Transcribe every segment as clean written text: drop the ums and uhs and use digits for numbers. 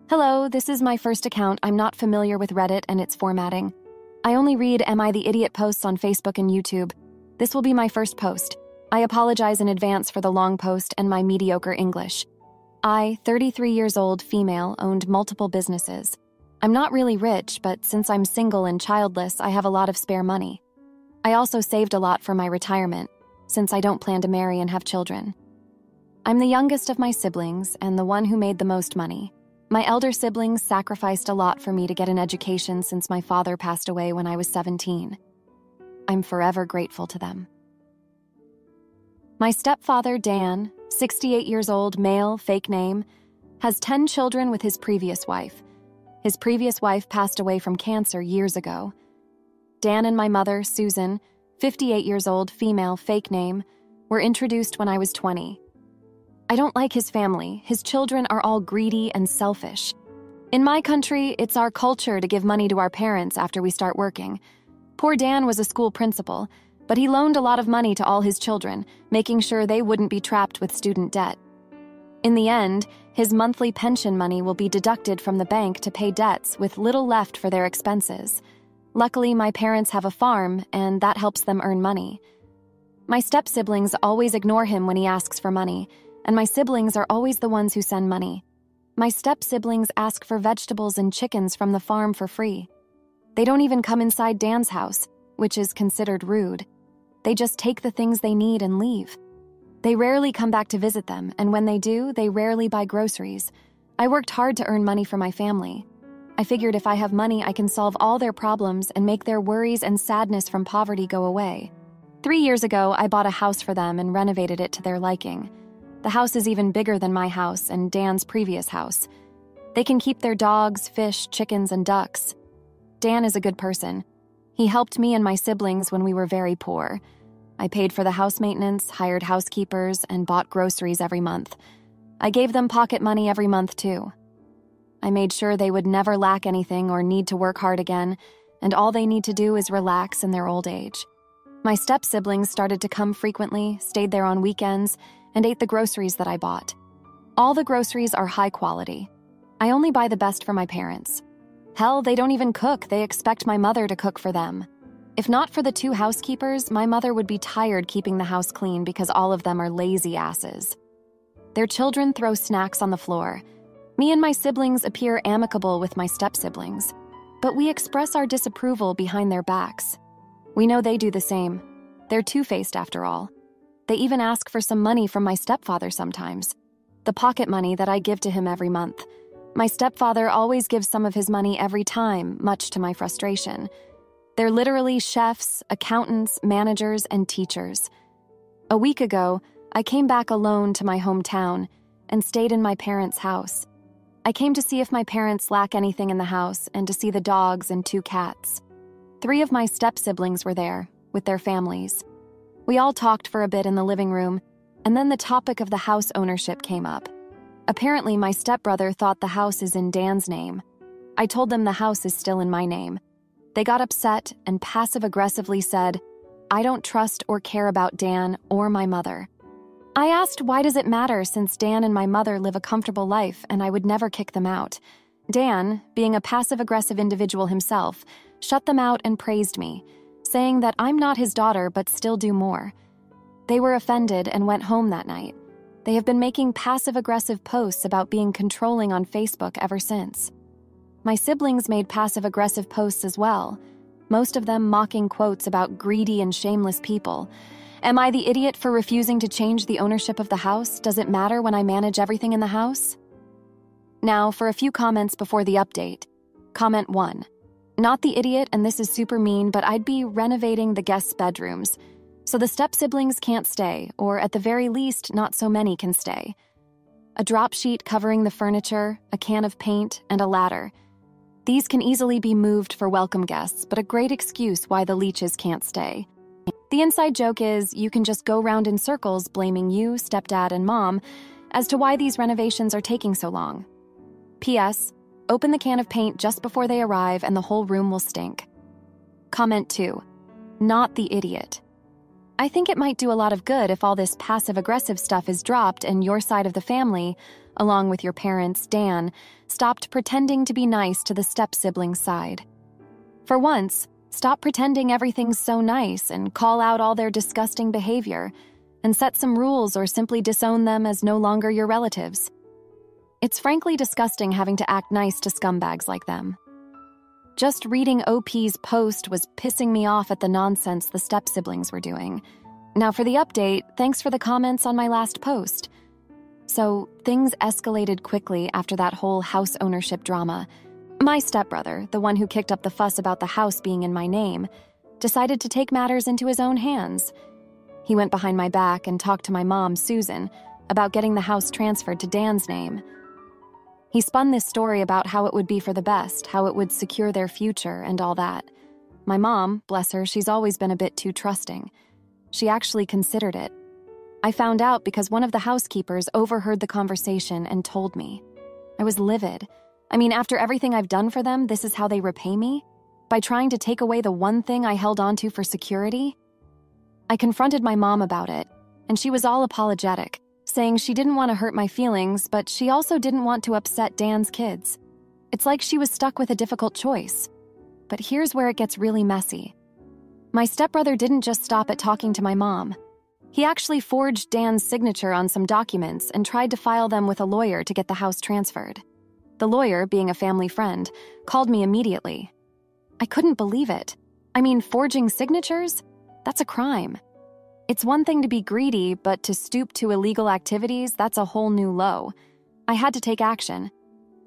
Hello, this is my first account. I'm not familiar with Reddit and its formatting. I only read Am I the Idiot posts on Facebook and YouTube. This will be my first post. I apologize in advance for the long post and my mediocre English. I, 33 years old, female, owned multiple businesses. I'm not really rich, but since I'm single and childless, I have a lot of spare money. I also saved a lot for my retirement, since I don't plan to marry and have children. I'm the youngest of my siblings and the one who made the most money. My elder siblings sacrificed a lot for me to get an education since my father passed away when I was 17. I'm forever grateful to them. My stepfather, Dan, 68 years old, male, fake name, has 10 children with his previous wife. His previous wife passed away from cancer years ago. Dan and my mother, Susan, 58 years old, female, fake name, were introduced when I was 20. I don't like his family. His children are all greedy and selfish. In my country, it's our culture to give money to our parents after we start working. Poor Dan was a school principal, but he loaned a lot of money to all his children, making sure they wouldn't be trapped with student debt. In the end, his monthly pension money will be deducted from the bank to pay debts with little left for their expenses. Luckily, my parents have a farm, and that helps them earn money. My step-siblings always ignore him when he asks for money, and my siblings are always the ones who send money. My step-siblings ask for vegetables and chickens from the farm for free. They don't even come inside Dan's house, which is considered rude. They just take the things they need and leave. They rarely come back to visit them, and when they do, they rarely buy groceries. I worked hard to earn money for my family. I figured if I have money, I can solve all their problems and make their worries and sadness from poverty go away. 3 years ago, I bought a house for them and renovated it to their liking. The house is even bigger than my house and Dan's previous house. They can keep their dogs, fish, chickens, and ducks. Dan is a good person. He helped me and my siblings when we were very poor. I paid for the house maintenance, hired housekeepers, and bought groceries every month. I gave them pocket money every month, too. I made sure they would never lack anything or need to work hard again, and all they need to do is relax in their old age. My step-siblings started to come frequently, stayed there on weekends, and ate the groceries that I bought. All the groceries are high quality. I only buy the best for my parents. Hell, they don't even cook. They expect my mother to cook for them. If not for the 2 housekeepers, my mother would be tired keeping the house clean because all of them are lazy asses. Their children throw snacks on the floor. Me and my siblings appear amicable with my step-siblings, but we express our disapproval behind their backs. We know they do the same. They're two-faced after all. They even ask for some money from my stepfather sometimes. The pocket money that I give to him every month. My stepfather always gives some of his money every time, much to my frustration. They're literally chefs, accountants, managers, and teachers. A week ago, I came back alone to my hometown and stayed in my parents' house. I came to see if my parents lack anything in the house and to see the dogs and 2 cats. 3 of my step-siblings were there, with their families. We all talked for a bit in the living room, and then the topic of the house ownership came up. Apparently, my stepbrother thought the house is in Dan's name. I told them the house is still in my name. They got upset and passive-aggressively said, "I don't trust or care about Dan or my mother." I asked why does it matter since Dan and my mother live a comfortable life and I would never kick them out. Dan, being a passive-aggressive individual himself, shut them out and praised me, saying that I'm not his daughter but still do more. They were offended and went home that night. They have been making passive-aggressive posts about being controlling on Facebook ever since. My siblings made passive-aggressive posts as well, most of them mocking quotes about greedy and shameless people. Am I the idiot for refusing to change the ownership of the house? Does it matter when I manage everything in the house? Now, for a few comments before the update. Comment 1. Not the idiot, and this is super mean, but I'd be renovating the guests' bedrooms. So the step-siblings can't stay, or at the very least, not so many can stay. A drop sheet covering the furniture, a can of paint, and a ladder. These can easily be moved for welcome guests, but a great excuse why the leeches can't stay. The inside joke is you can just go round in circles blaming you, stepdad, and mom as to why these renovations are taking so long. P.S. Open the can of paint just before they arrive and the whole room will stink. Comment 2. Not the idiot. I think it might do a lot of good if all this passive-aggressive stuff is dropped and your side of the family, along with your parents, Dan, stopped pretending to be nice to the step-siblings' side. For once, stop pretending everything's so nice and call out all their disgusting behavior, and set some rules or simply disown them as no longer your relatives. It's frankly disgusting having to act nice to scumbags like them. Just reading OP's post was pissing me off at the nonsense the step-siblings were doing. Now for the update, thanks for the comments on my last post. So, things escalated quickly after that whole house ownership drama. My stepbrother, the one who kicked up the fuss about the house being in my name, decided to take matters into his own hands. He went behind my back and talked to my mom, Susan, about getting the house transferred to Dan's name. He spun this story about how it would be for the best, how it would secure their future, and all that. My mom, bless her, she's always been a bit too trusting. She actually considered it. I found out because one of the housekeepers overheard the conversation and told me. I was livid. I mean, after everything I've done for them, this is how they repay me? By trying to take away the one thing I held onto for security? I confronted my mom about it, and she was all apologetic, saying she didn't want to hurt my feelings, but she also didn't want to upset Dan's kids. It's like she was stuck with a difficult choice. But here's where it gets really messy. My stepbrother didn't just stop at talking to my mom. He actually forged Dan's signature on some documents and tried to file them with a lawyer to get the house transferred. The lawyer, being a family friend, called me immediately. I couldn't believe it. I mean, forging signatures? That's a crime. It's one thing to be greedy, but to stoop to illegal activities, that's a whole new low. I had to take action.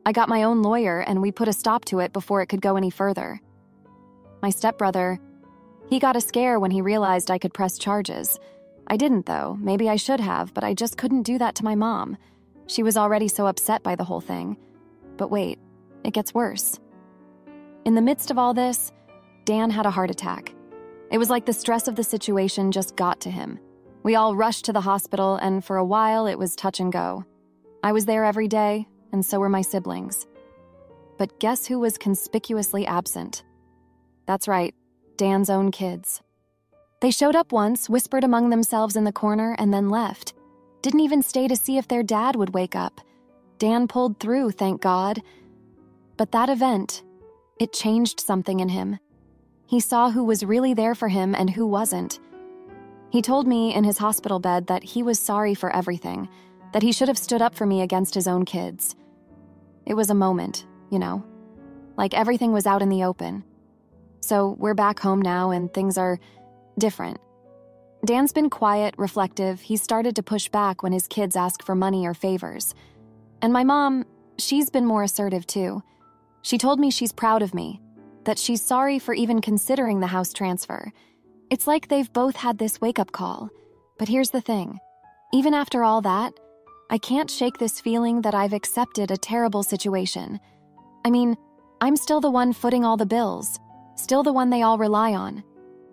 I got my own lawyer, and we put a stop to it before it could go any further. My stepbrother, he got a scare when he realized I could press charges. I didn't, though. Maybe I should have, but I just couldn't do that to my mom. She was already so upset by the whole thing. But wait, it gets worse. In the midst of all this, Dan had a heart attack. It was like the stress of the situation just got to him. We all rushed to the hospital, and for a while it was touch and go. I was there every day, and so were my siblings. But guess who was conspicuously absent? That's right, Dan's own kids. They showed up once, whispered among themselves in the corner, and then left. Didn't even stay to see if their dad would wake up. Dan pulled through, thank God. But that event, it changed something in him. He saw who was really there for him and who wasn't. He told me in his hospital bed that he was sorry for everything, that he should have stood up for me against his own kids. It was a moment, you know, like everything was out in the open. So we're back home now and things are different. Dan's been quiet, reflective. He started to push back when his kids ask for money or favors. And my mom, she's been more assertive too. She told me she's proud of me, that she's sorry for even considering the house transfer. It's like they've both had this wake-up call. But here's the thing. Even after all that, I can't shake this feeling that I've accepted a terrible situation. I mean, I'm still the one footing all the bills, still the one they all rely on.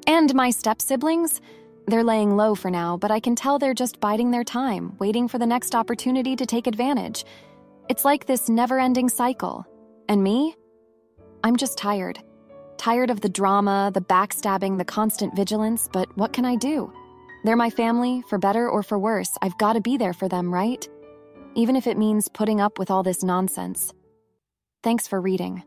And my step-siblings? They're laying low for now, but I can tell they're just biding their time, waiting for the next opportunity to take advantage. It's like this never-ending cycle. And me? I'm just tired. Tired of the drama, the backstabbing, the constant vigilance, but what can I do? They're my family, for better or for worse. I've got to be there for them, right? Even if it means putting up with all this nonsense. Thanks for reading.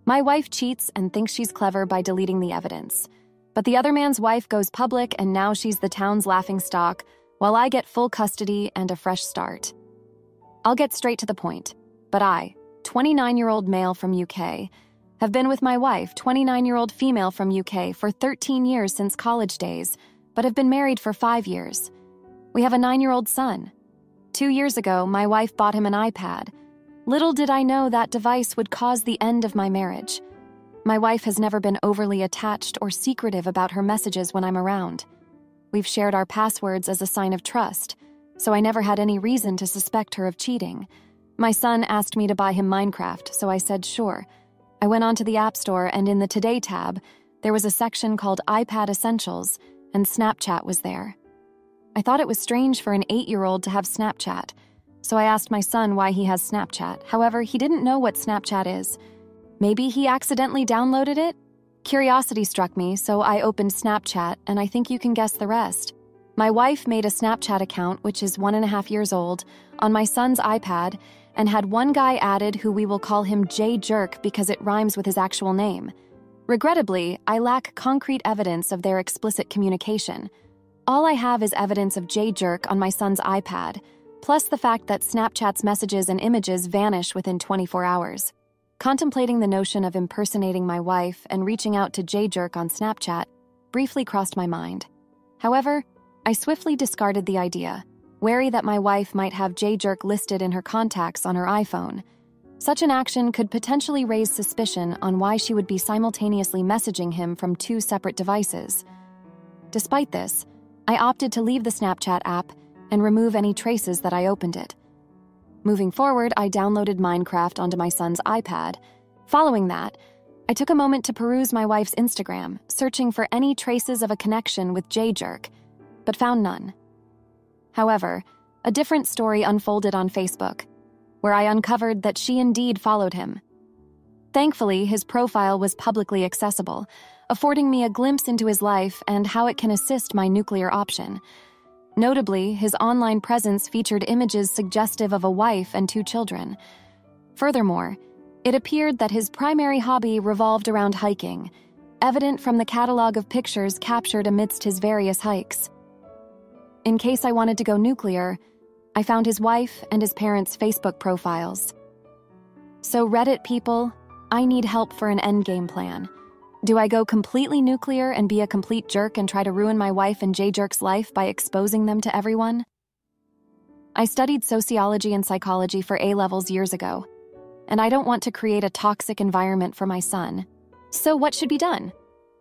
My wife cheats and thinks she's clever by deleting the evidence. But the other man's wife goes public and now she's the town's laughingstock, while I get full custody and a fresh start. I'll get straight to the point. But I, 29-year-old male from UK, have been with my wife, 29-year-old female from UK, for 13 years since college days, but have been married for 5 years. We have a 9-year-old son. 2 years ago, my wife bought him an iPad. Little did I know that device would cause the end of my marriage. My wife has never been overly attached or secretive about her messages when I'm around. We've shared our passwords as a sign of trust, so I never had any reason to suspect her of cheating. My son asked me to buy him Minecraft, so I said sure. I went onto the App Store, and in the Today tab, there was a section called iPad Essentials, and Snapchat was there. I thought it was strange for an 8-year-old to have Snapchat, so I asked my son why he has Snapchat. However, he didn't know what Snapchat is. Maybe he accidentally downloaded it? Curiosity struck me, so I opened Snapchat, and I think you can guess the rest. My wife made a Snapchat account, which is 1.5 years old, on my son's iPad, and had one guy added who we will call him J Jerk because it rhymes with his actual name. Regrettably, I lack concrete evidence of their explicit communication. All I have is evidence of J Jerk on my son's iPad, plus the fact that Snapchat's messages and images vanish within 24 hours. Contemplating the notion of impersonating my wife and reaching out to J Jerk on Snapchat briefly crossed my mind. However, I swiftly discarded the idea, wary that my wife might have J Jerk listed in her contacts on her iPhone. Such an action could potentially raise suspicion on why she would be simultaneously messaging him from 2 separate devices. Despite this, I opted to leave the Snapchat app and remove any traces that I opened it. Moving forward, I downloaded Minecraft onto my son's iPad. Following that, I took a moment to peruse my wife's Instagram, searching for any traces of a connection with J Jerk, but found none. However, a different story unfolded on Facebook, where I uncovered that she indeed followed him. Thankfully, his profile was publicly accessible, affording me a glimpse into his life and how it can assist my nuclear option. Notably, his online presence featured images suggestive of a wife and 2 children. Furthermore, it appeared that his primary hobby revolved around hiking, evident from the catalog of pictures captured amidst his various hikes. In case I wanted to go nuclear, I found his wife and his parents' Facebook profiles. So Reddit people, I need help for an endgame plan. Do I go completely nuclear and be a complete jerk and try to ruin my wife and J Jerk's life by exposing them to everyone? I studied sociology and psychology for A-levels years ago, and I don't want to create a toxic environment for my son. So what should be done?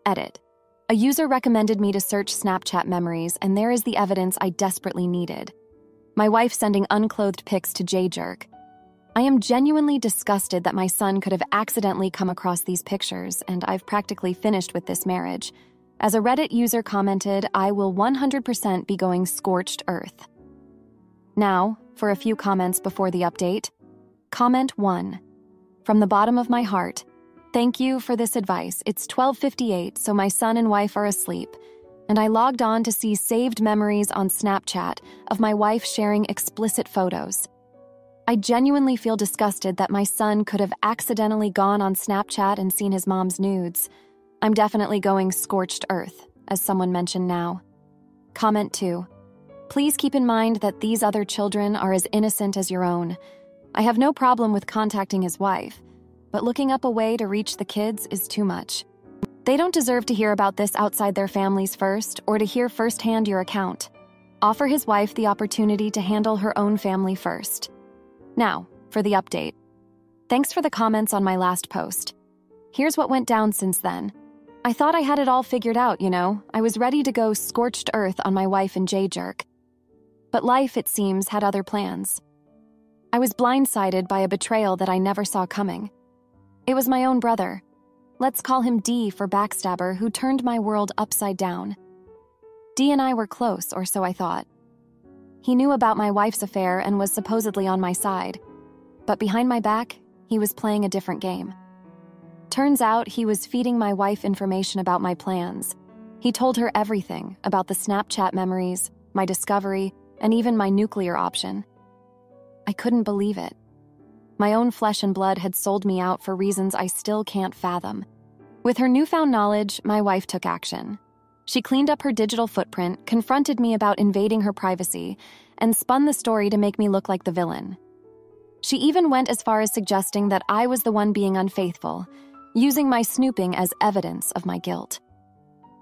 Edit. A user recommended me to search Snapchat memories, and there is the evidence I desperately needed. My wife sending unclothed pics to J Jerk. I am genuinely disgusted that my son could have accidentally come across these pictures, and I've practically finished with this marriage. As a Reddit user commented, I will 100% be going scorched earth. Now, for a few comments before the update. Comment 1. From the bottom of my heart, thank you for this advice. It's 12:58, so my son and wife are asleep, and I logged on to see saved memories on Snapchat of my wife sharing explicit photos. I genuinely feel disgusted that my son could have accidentally gone on Snapchat and seen his mom's nudes. I'm definitely going scorched earth, as someone mentioned now. Comment 2. Please keep in mind that these other children are as innocent as your own. I have no problem with contacting his wife, but looking up a way to reach the kids is too much. They don't deserve to hear about this outside their families first, or to hear firsthand your account. Offer his wife the opportunity to handle her own family first. Now, for the update. Thanks for the comments on my last post. Here's what went down since then. I thought I had it all figured out, you know. I was ready to go scorched earth on my wife and J Jerk. But life, it seems, had other plans. I was blindsided by a betrayal that I never saw coming. It was my own brother. Let's call him D for backstabber, who turned my world upside down. D and I were close, or so I thought. He knew about my wife's affair and was supposedly on my side. But behind my back, he was playing a different game. Turns out he was feeding my wife information about my plans. He told her everything about the Snapchat memories, my discovery, and even my nuclear option. I couldn't believe it. My own flesh and blood had sold me out for reasons I still can't fathom. With her newfound knowledge, my wife took action. She cleaned up her digital footprint, confronted me about invading her privacy, and spun the story to make me look like the villain. She even went as far as suggesting that I was the one being unfaithful, using my snooping as evidence of my guilt.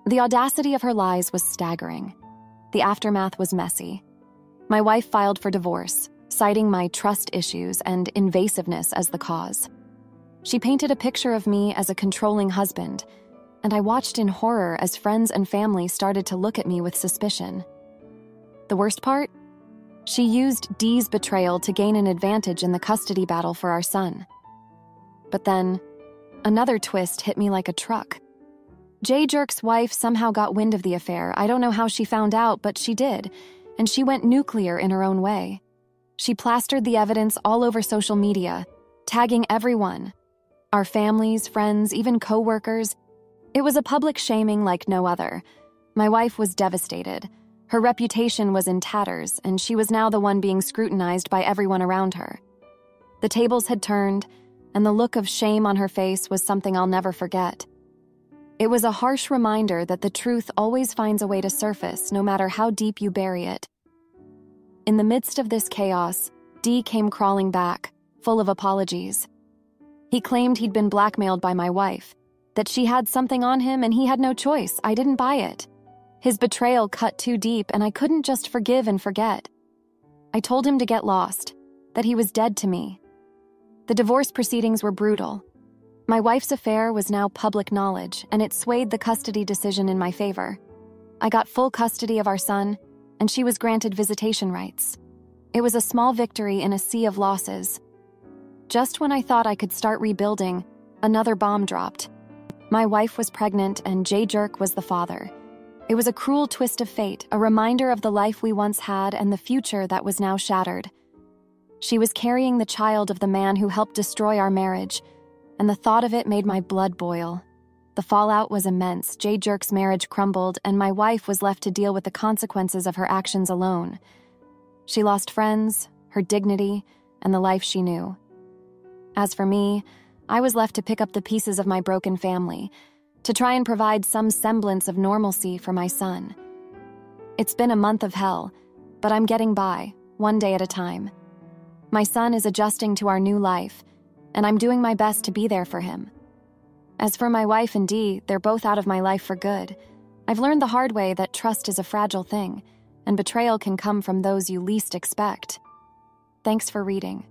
The audacity of her lies was staggering. The aftermath was messy. My wife filed for divorce, citing my trust issues and invasiveness as the cause. She painted a picture of me as a controlling husband, and I watched in horror as friends and family started to look at me with suspicion. The worst part? She used Dee's betrayal to gain an advantage in the custody battle for our son. But then, another twist hit me like a truck. J Jerk's wife somehow got wind of the affair. I don't know how she found out, but she did, and she went nuclear in her own way. She plastered the evidence all over social media, tagging everyone. Our families, friends, even co-workers. It was a public shaming like no other. My wife was devastated. Her reputation was in tatters, and she was now the one being scrutinized by everyone around her. The tables had turned, and the look of shame on her face was something I'll never forget. It was a harsh reminder that the truth always finds a way to surface, no matter how deep you bury it. In the midst of this chaos, Dee came crawling back, full of apologies. He claimed he'd been blackmailed by my wife, that she had something on him and he had no choice. I didn't buy it. His betrayal cut too deep, and I couldn't just forgive and forget. I told him to get lost, that he was dead to me. The divorce proceedings were brutal. My wife's affair was now public knowledge, and it swayed the custody decision in my favor. I got full custody of our son, and she was granted visitation rights. It was a small victory in a sea of losses. Just when I thought I could start rebuilding, another bomb dropped. My wife was pregnant, and Jay Jerk was the father. It was a cruel twist of fate, a reminder of the life we once had and the future that was now shattered. She was carrying the child of the man who helped destroy our marriage, and the thought of it made my blood boil. The fallout was immense. Jay Jerk's marriage crumbled, and my wife was left to deal with the consequences of her actions alone. She lost friends, her dignity, and the life she knew. As for me, I was left to pick up the pieces of my broken family, to try and provide some semblance of normalcy for my son. It's been a month of hell, but I'm getting by, one day at a time. My son is adjusting to our new life, and I'm doing my best to be there for him. As for my wife and Dee, they're both out of my life for good. I've learned the hard way that trust is a fragile thing, and betrayal can come from those you least expect. Thanks for reading.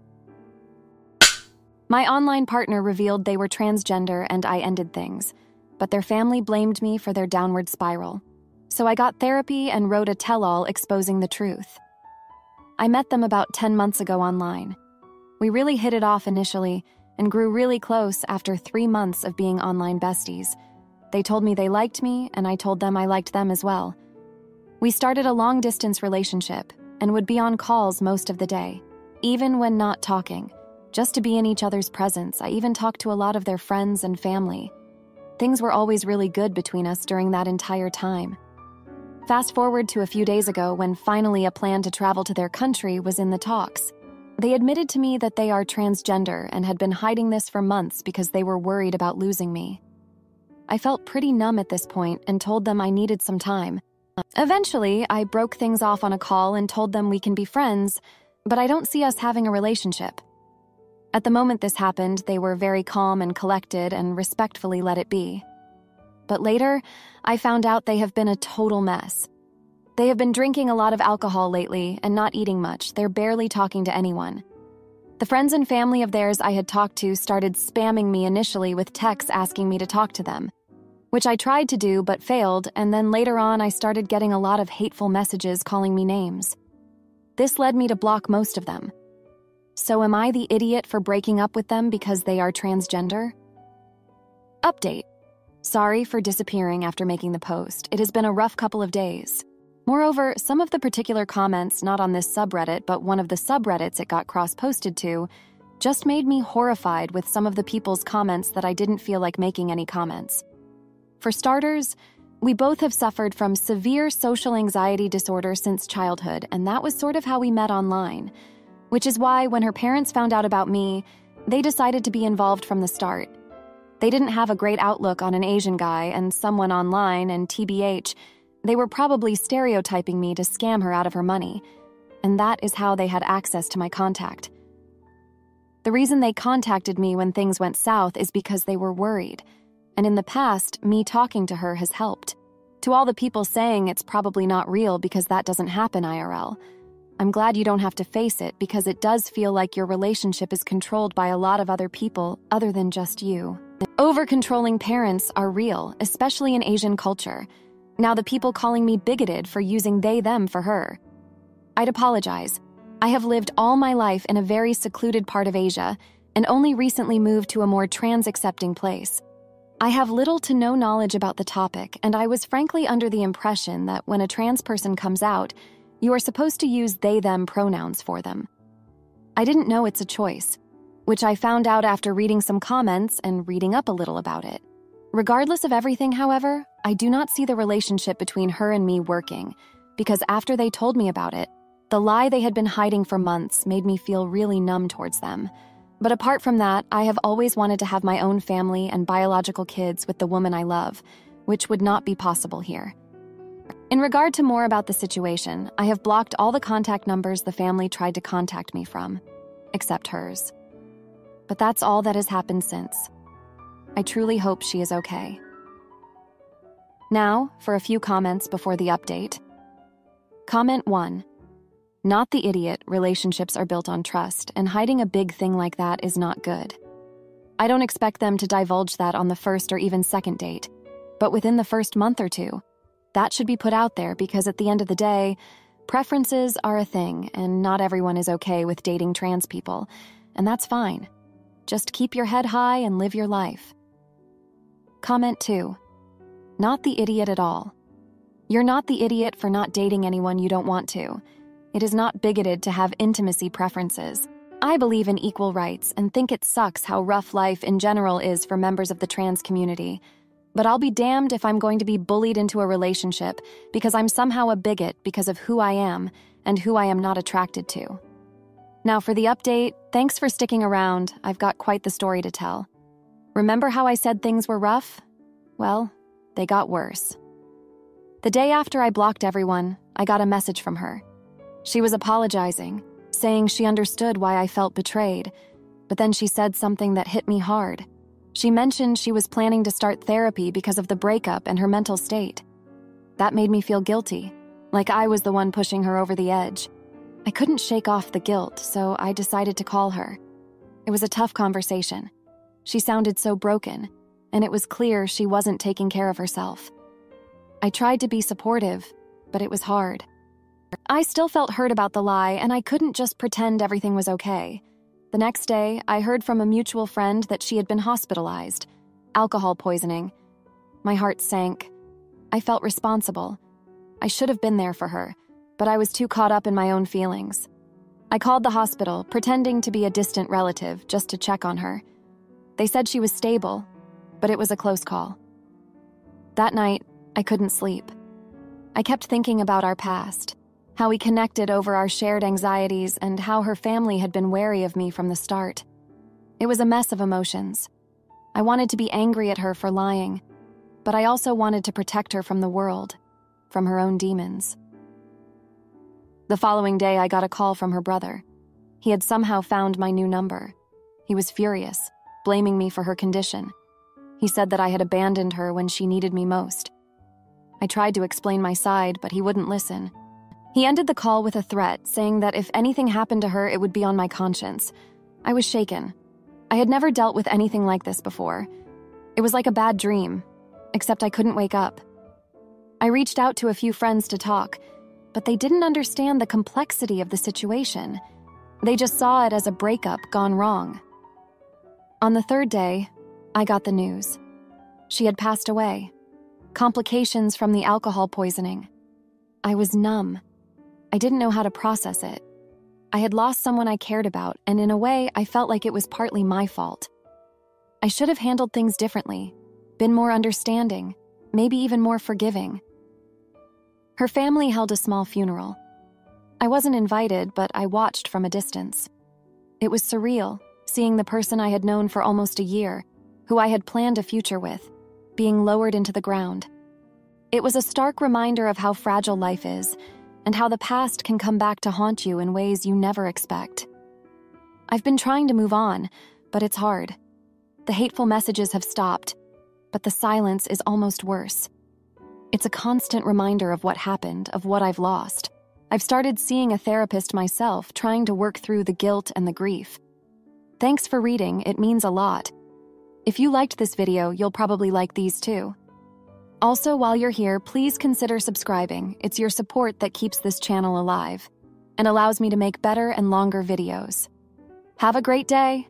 My online partner revealed they were transgender and I ended things, but their family blamed me for their downward spiral. So I got therapy and wrote a tell-all exposing the truth. I met them about 10 months ago online. We really hit it off initially and grew really close after 3 months of being online besties. They told me they liked me, and I told them I liked them as well. We started a long-distance relationship and would be on calls most of the day, even when not talking, just to be in each other's presence. I even talked to a lot of their friends and family. Things were always really good between us during that entire time. Fast forward to a few days ago when finally a plan to travel to their country was in the talks. They admitted to me that they are transgender and had been hiding this for months because they were worried about losing me. I felt pretty numb at this point and told them I needed some time. Eventually, I broke things off on a call and told them we can be friends, but I don't see us having a relationship. At the moment this happened, they were very calm and collected and respectfully let it be. But later, I found out they have been a total mess. They have been drinking a lot of alcohol lately and not eating much. They're barely talking to anyone. The friends and family of theirs I had talked to started spamming me initially with texts asking me to talk to them, which I tried to do but failed, and then later on I started getting a lot of hateful messages calling me names. This led me to block most of them. So am I the idiot for breaking up with them because they are transgender? Update. Sorry for disappearing after making the post. It has been a rough couple of days. Moreover, some of the particular comments, not on this subreddit, but one of the subreddits it got cross-posted to, just made me horrified with some of the people's comments that I didn't feel like making any comments. For starters, we both have suffered from severe social anxiety disorder since childhood, and that was sort of how we met online, which is why when her parents found out about me, they decided to be involved from the start. They didn't have a great outlook on an Asian guy and someone online, and TBH, they were probably stereotyping me to scam her out of her money, and that is how they had access to my contact. The reason they contacted me when things went south is because they were worried, and in the past, me talking to her has helped. To all the people saying it's probably not real because that doesn't happen IRL, I'm glad you don't have to face it because it does feel like your relationship is controlled by a lot of other people other than just you. Over-controlling parents are real, especially in Asian culture. Now the people calling me bigoted for using they-them for her. I'd apologize. I have lived all my life in a very secluded part of Asia and only recently moved to a more trans-accepting place. I have little to no knowledge about the topic, and I was frankly under the impression that when a trans person comes out, you are supposed to use they-them pronouns for them. I didn't know it's a choice, which I found out after reading some comments and reading up a little about it. Regardless of everything, however, I do not see the relationship between her and me working, because after they told me about it, the lie they had been hiding for months made me feel really numb towards them. But apart from that, I have always wanted to have my own family and biological kids with the woman I love, which would not be possible here. In regard to more about the situation, I have blocked all the contact numbers the family tried to contact me from, except hers. But that's all that has happened since. I truly hope she is okay. Now, for a few comments before the update. Comment 1. Not the idiot, relationships are built on trust, and hiding a big thing like that is not good. I don't expect them to divulge that on the first or even second date, but within the first month or two. That should be put out there because at the end of the day, preferences are a thing, and not everyone is okay with dating trans people, and that's fine. Just keep your head high and live your life. Comment 2. Not the idiot at all. You're not the idiot for not dating anyone you don't want to. It is not bigoted to have intimacy preferences. I believe in equal rights and think it sucks how rough life in general is for members of the trans community. But I'll be damned if I'm going to be bullied into a relationship because I'm somehow a bigot because of who I am and who I am not attracted to. Now for the update, thanks for sticking around. I've got quite the story to tell. Remember how I said things were rough? Well, they got worse. The day after I blocked everyone, I got a message from her. She was apologizing, saying she understood why I felt betrayed, but then she said something that hit me hard. She mentioned she was planning to start therapy because of the breakup and her mental state. That made me feel guilty, like I was the one pushing her over the edge. I couldn't shake off the guilt, so I decided to call her. It was a tough conversation. She sounded so broken, and it was clear she wasn't taking care of herself. I tried to be supportive, but it was hard. I still felt hurt about the lie, and I couldn't just pretend everything was okay. The next day, I heard from a mutual friend that she had been hospitalized, alcohol poisoning. My heart sank. I felt responsible. I should have been there for her, but I was too caught up in my own feelings. I called the hospital, pretending to be a distant relative, just to check on her. They said she was stable, but it was a close call. That night, I couldn't sleep. I kept thinking about our past, how we connected over our shared anxieties, and how her family had been wary of me from the start. It was a mess of emotions. I wanted to be angry at her for lying, but I also wanted to protect her from the world, from her own demons. The following day, I got a call from her brother. He had somehow found my new number. He was furious, blaming me for her condition. He said that I had abandoned her when she needed me most. I tried to explain my side, but he wouldn't listen. He ended the call with a threat, saying that if anything happened to her, it would be on my conscience. I was shaken. I had never dealt with anything like this before. It was like a bad dream, except I couldn't wake up. I reached out to a few friends to talk, but they didn't understand the complexity of the situation. They just saw it as a breakup gone wrong. On the third day, I got the news. She had passed away. Complications from the alcohol poisoning. I was numb. I didn't know how to process it. I had lost someone I cared about, and in a way, I felt like it was partly my fault. I should have handled things differently, been more understanding, maybe even more forgiving. Her family held a small funeral. I wasn't invited, but I watched from a distance. It was surreal, seeing the person I had known for almost a year, who I had planned a future with, being lowered into the ground. It was a stark reminder of how fragile life is, and how the past can come back to haunt you in ways you never expect. I've been trying to move on, but it's hard. The hateful messages have stopped, but the silence is almost worse. It's a constant reminder of what happened, of what I've lost. I've started seeing a therapist myself, trying to work through the guilt and the grief. Thanks for reading, it means a lot. If you liked this video, you'll probably like these too. Also, while you're here, please consider subscribing. It's your support that keeps this channel alive and allows me to make better and longer videos. Have a great day!